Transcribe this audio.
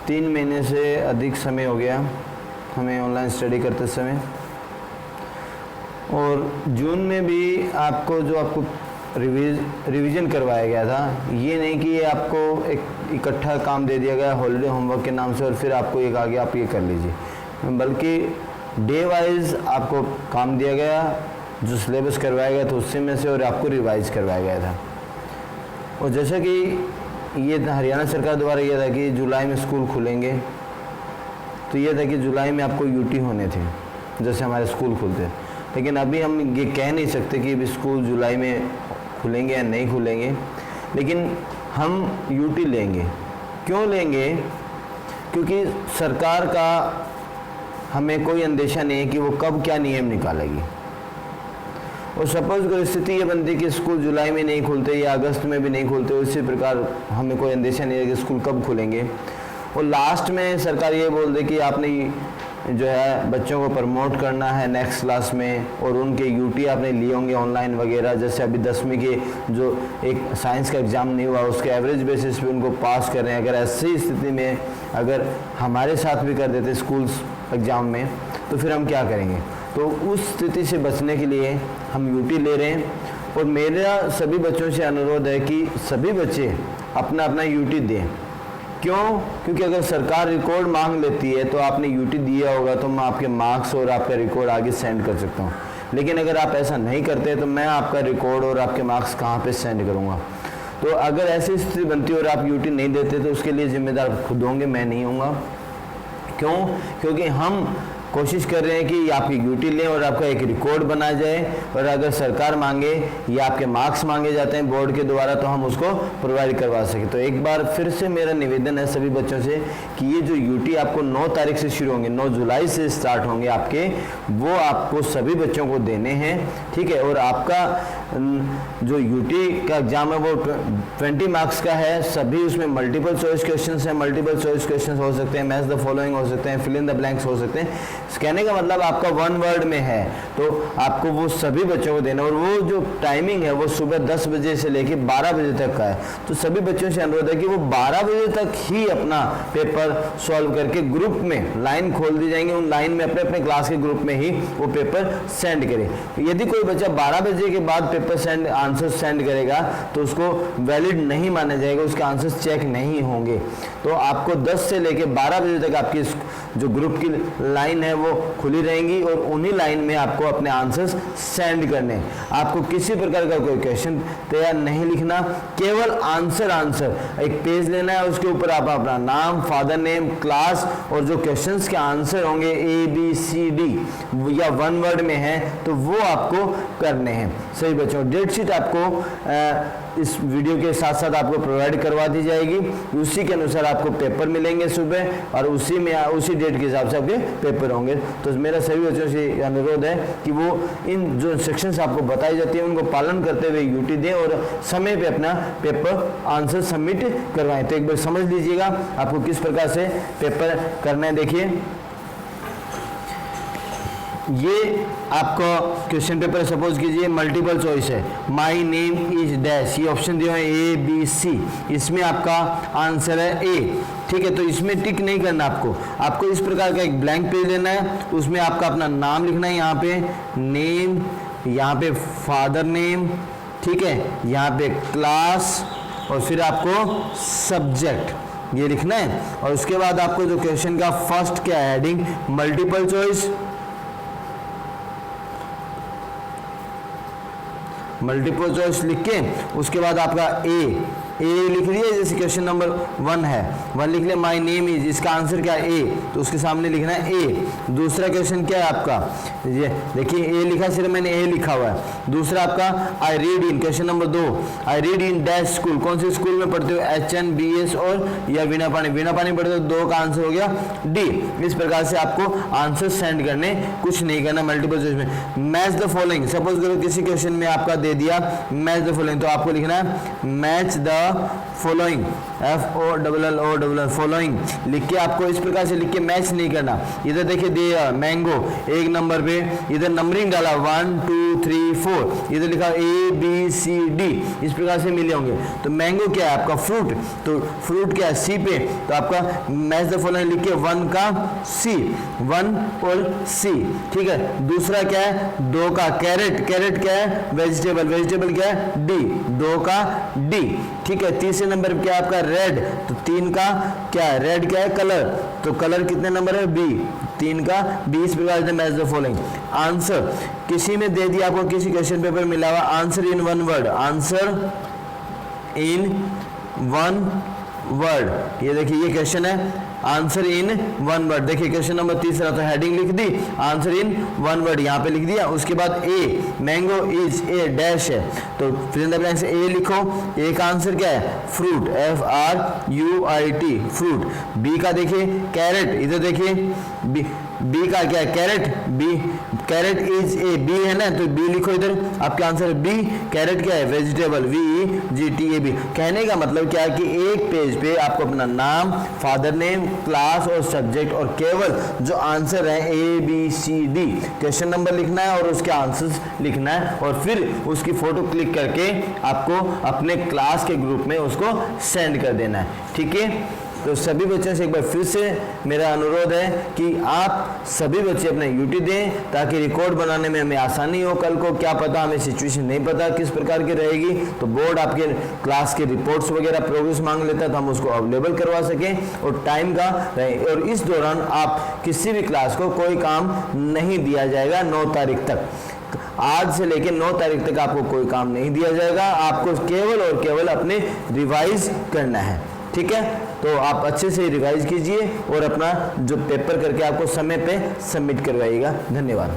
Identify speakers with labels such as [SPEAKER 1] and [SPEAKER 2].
[SPEAKER 1] 3 महीने से अधिक समय हो गया हमें ऑनलाइन स्टडी करते समय, और जून में भी आपको रिवीजन करवाया गया था। ये नहीं कि ये आपको एक इकट्ठा काम दे दिया गया हॉलीडे होमवर्क के नाम से और फिर आपको एक आगे आप ये कर लीजिए, बल्कि डे वाइज आपको काम दिया गया, जो सिलेबस करवाया गया था उससे में से, और आपको रिवाइज करवाया गया था। और जैसा कि ये हरियाणा सरकार द्वारा ये था कि जुलाई में स्कूल खुलेंगे, तो ये था कि जुलाई में आपको यूटी होने थे जैसे हमारे स्कूल खुलते, लेकिन अभी हम ये कह नहीं सकते कि अभी स्कूल जुलाई में खुलेंगे या नहीं खुलेंगे, लेकिन हम यूटी लेंगे। क्यों लेंगे? क्योंकि सरकार का हमें कोई अंदेशा नहीं है कि वो कब क्या नियम निकालेगी। और सपोज कोई स्थिति ये बनती कि स्कूल जुलाई में नहीं खुलते या अगस्त में भी नहीं खुलते, उसी प्रकार हमें कोई अंदेशा नहीं है कि स्कूल कब खुलेंगे, और लास्ट में सरकार ये बोल दे कि आपने जो है बच्चों को प्रमोट करना है नेक्स्ट क्लास में, और उनके यूटी आपने लिए होंगे ऑनलाइन वगैरह। जैसे अभी 10वीं के जो एक साइंस का एग्ज़ाम नहीं हुआ उसके एवरेज बेसिस पे उनको पास कर रहे हैं। अगर ऐसी स्थिति में अगर हमारे साथ भी कर देते स्कूल्स एग्ज़ाम में, तो फिर हम क्या करेंगे? तो उस स्थिति से बचने के लिए हम यूटी ले रहे हैं। और मेरा सभी बच्चों से अनुरोध है कि सभी बच्चे अपना अपना यूटी दें। क्यों? क्योंकि अगर सरकार रिकॉर्ड मांग लेती है तो आपने यूटी दिया होगा तो मैं आपके मार्क्स और आपका रिकॉर्ड आगे सेंड कर सकता हूँ, लेकिन अगर आप ऐसा नहीं करते तो मैं आपका रिकॉर्ड और आपके मार्क्स कहाँ पे सेंड करूँगा? तो अगर ऐसी स्थिति बनती है और आप यूटी नहीं देते तो उसके लिए जिम्मेदार खुद होंगे, मैं नहीं होऊंगा। क्यों? क्योंकि हम कोशिश कर रहे हैं कि आपकी यूटी लें और आपका एक रिकॉर्ड बना जाए, और अगर सरकार मांगे या आपके मार्क्स मांगे जाते हैं बोर्ड के द्वारा तो हम उसको प्रोवाइड करवा सकें। तो एक बार फिर से मेरा निवेदन है सभी बच्चों से कि ये जो यूटी आपको 9 तारीख से शुरू होंगे, 9 जुलाई से स्टार्ट होंगे आपके, वो आपको सभी बच्चों को देने हैं, ठीक है। और आपका जो यूटी का एग्जाम है वो 20 मार्क्स का है, सभी उसमें मल्टीपल चॉइस क्वेश्चन हैं। मल्टीपल चॉइस क्वेश्चन हो सकते हैं, मैच द फॉलोइंग हो सकते हैं, फिल इन द ब्लैंक्स हो सकते हैं। कहने का मतलब आपका 1 वर्ड में है, तो आपको वो सभी बच्चों को देना। और वो जो टाइमिंग है वो सुबह 10 बजे से लेकर 12 बजे तक का है। तो सभी बच्चों से अनुरोध है कि वो 12 बजे तक ही अपना पेपर सॉल्व करके ग्रुप में लाइन खोल दी जाएंगे, उन लाइन में अपने अपने क्लास के ग्रुप में ही वो पेपर सेंड करे। यदि कोई बच्चा 12 बजे के बाद पेपर आंसर सेंड करेगा तो उसको वैलिड नहीं माना जाएगा, उसके आंसर्स चेक नहीं होंगे। तो आपको 10 से लेकर 12 बजे तक आपकी जो ग्रुप की लाइन है वो खुली रहेंगी, और उन्हीं लाइन में आपको अपने आंसर्स सेंड करने। आपको किसी प्रकार का कोई क्वेश्चन तैयार नहीं लिखना, केवल आंसर एक पेज लेना है, उसके ऊपर आप अपना नाम, फादर नेम, क्लास, और जो क्वेश्चंस के आंसर होंगे ABCD या 1 वर्ड में है तो वो आपको करने हैं। सही बच्चों, डेट शीट आपको इस वीडियो के साथ साथ आपको प्रोवाइड करवा दी जाएगी, उसी के अनुसार आपको पेपर मिलेंगे सुबह, और उसी डेट के हिसाब से आपके पेपर होंगे। तो मेरा सभी बच्चों से अनुरोध है कि वो इन जो इंस्ट्रक्शंस आपको बताई जाती है उनको पालन करते हुए यूटी दें और समय पे अपना पेपर आंसर सबमिट करवाएं। तो एक बार समझ लीजिएगा आपको किस प्रकार से पेपर करना है। देखिए, ये आपका क्वेश्चन पेपर सपोज कीजिए मल्टीपल चॉइस है, माय नेम इज डैश, ये ऑप्शन दिया है ABC, इसमें आपका आंसर है A, ठीक है। तो इसमें टिक नहीं करना आपको इस प्रकार का एक ब्लैंक पेज लेना है, उसमें आपका अपना नाम लिखना है, यहाँ पे नेम, यहाँ पे फादर नेम, ठीक है, यहाँ पे क्लास, और फिर आपको सब्जेक्ट ये लिखना है। और उसके बाद आपको जो क्वेश्चन का फर्स्ट क्या है heading multiple choice, multiple choice लिख के उसके बाद आपका ए लिख लिया, जैसे क्वेश्चन नंबर 1 है, 1 लिख लिया, माय नेम इज, इसका आंसर क्या है A, तो उसके सामने लिखना है A। दूसरा क्वेश्चन क्या है आपका, ये देखिए A लिखा, सिर्फ मैंने A लिखा हुआ है। दूसरा आपका I read in, question number 2, I read in dash school, कौन से स्कूल में पढ़ते हो, HNBS और या वीणा पानी पढ़ते हो, 2 का आंसर हो गया D। इस प्रकार से आपको आंसर सेंड करने, कुछ नहीं करना मल्टीपल चॉइस में। मैच द फॉलोइंग, सपोज करो किसी क्वेश्चन में आपका दे दिया मैच द फॉलोइंग, तो आपको लिखना है match the following, FOLLOW following लिख के आपको इस प्रकार से लिख के मैच नहीं करना। इधर देखिए दिया मैंगो 1 नंबर पे, इधर नंबरिंग डाला 1 2 3 4, इधर लिखा ABCD, इस प्रकार से मिले होंगे। तो मैंगो क्या है आपका फ्रूट, तो फ्रूट क्या है C पे, तो आपका मैच द फॉलोइंग लिख के 1 का C, 1 और C, ठीक है। दूसरा क्या है 2 का कैरेट, कैरेट क्या है वेजिटेबल, वेजिटेबल क्या है D, 2 का D, ठीक है। तीसरे नंबर पे क्या है आपका रेड, तो 3 का क्या है रेड क्या है कलर, तो कलर कितने नंबर है B, 3 का B, इस प्रकार से मैच द फॉलोइंग। आंसर किसी में दे दिया आपको, किसी क्वेश्चन पेपर मिला हुआ answer in 1 word, answer in 1 word, ये देखिए ये क्वेश्चन है आंसर इन 1 वर्ड। देखिए क्वेश्चन नंबर तीसरा, तो हेडिंग लिख दी आंसर इन 1 वर्ड यहाँ पे लिख दिया। उसके बाद a mango is a dash है, तो फिर इन द ब्लैंक्स ए लिखो। ए का आंसर क्या है फ्रूट, FRUIT फ्रूट। बी का देखिए कैरेट, इधर देखिए बी का क्या है carat, B carat is A, B है ना तो बी लिखो इधर, आपका आंसर है बी। कैरेट क्या है वेजिटेबल, VEGTAB। कहने का मतलब क्या है कि एक पेज पे आपको अपना नाम, फादर नेम, क्लास और सब्जेक्ट और केवल जो आंसर है ABCD क्वेश्चन नंबर लिखना है और उसके आंसर्स लिखना है, और फिर उसकी फोटो क्लिक करके आपको अपने क्लास के ग्रुप में उसको सेंड कर देना है, ठीक है। तो सभी बच्चों से एक बार फिर से मेरा अनुरोध है कि आप सभी बच्चे अपना यूटी दें ताकि रिकॉर्ड बनाने में हमें आसानी हो। कल को क्या पता हमें सिचुएशन नहीं पता किस प्रकार की रहेगी, तो बोर्ड आपके क्लास के रिपोर्ट्स वगैरह प्रोग्रेस मांग लेता है तो हम उसको अवेलेबल करवा सकें और टाइम का रहे। और इस दौरान आप किसी भी क्लास को कोई काम नहीं दिया जाएगा 9 तारीख तक। आज से लेकर 9 तारीख तक आपको कोई काम नहीं दिया जाएगा, आपको केवल और केवल अपने रिवाइज करना है, ठीक है। तो आप अच्छे से रिवाइज कीजिए और अपना जो पेपर करके आपको समय पे सबमिट करवाइएगा। धन्यवाद।